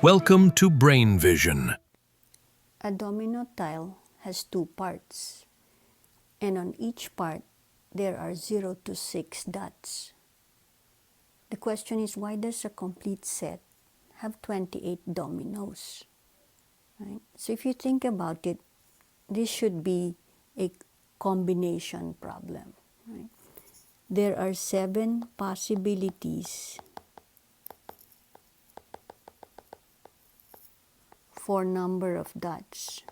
Welcome to Brain Vision. A domino tile has two parts, and on each part there are 0 to 6 dots. The question is, why does a complete set have 28 dominoes? Right? So if you think about it, this should be a combination problem. Right? There are 7 possibilities for number of dots.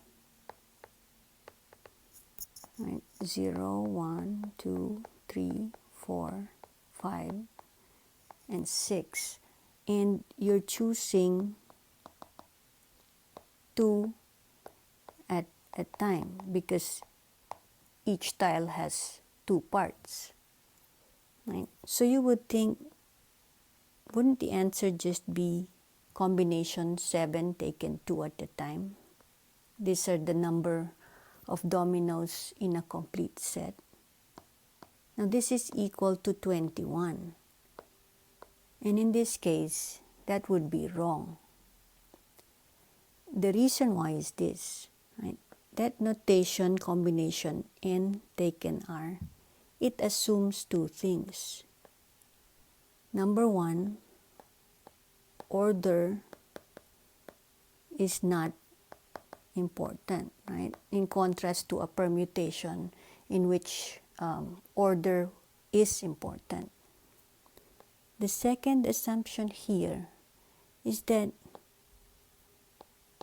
Right? 0, 1, 2, 3, 4, 5, and 6. And you're choosing 2 at a time because each tile has 2 parts. Right? So you would think, wouldn't the answer just be combination 7 taken 2 at a time? These are the number of dominoes in a complete set. Now this is equal to 21. And in this case, that would be wrong. The reason why is this, right? That notation combination n taken r, it assumes 2 things. Number 1, order is not important, right? In contrast to a permutation in which order is important. The second assumption here is that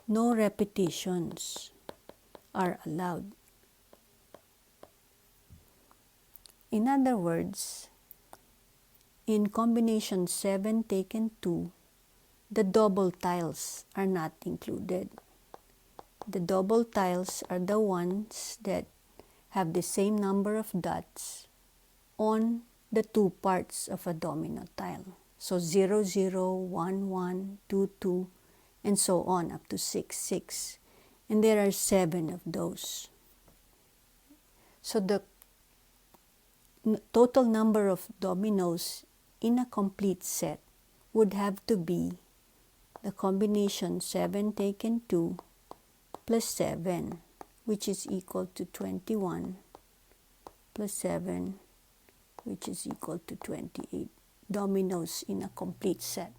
no repetitions are allowed. In other words, in combination 7 taken 2, the double tiles are not included. The double tiles are the ones that have the same number of dots on the 2 parts of a domino tile. So 0, 0, 1, 1, 2, 2, and so on up to 6, 6. And there are 7 of those. So the total number of dominoes in a complete set would have to be the combination 7 taken 2 plus 7, which is equal to 21, plus 7, which is equal to 28 dominoes in a complete set.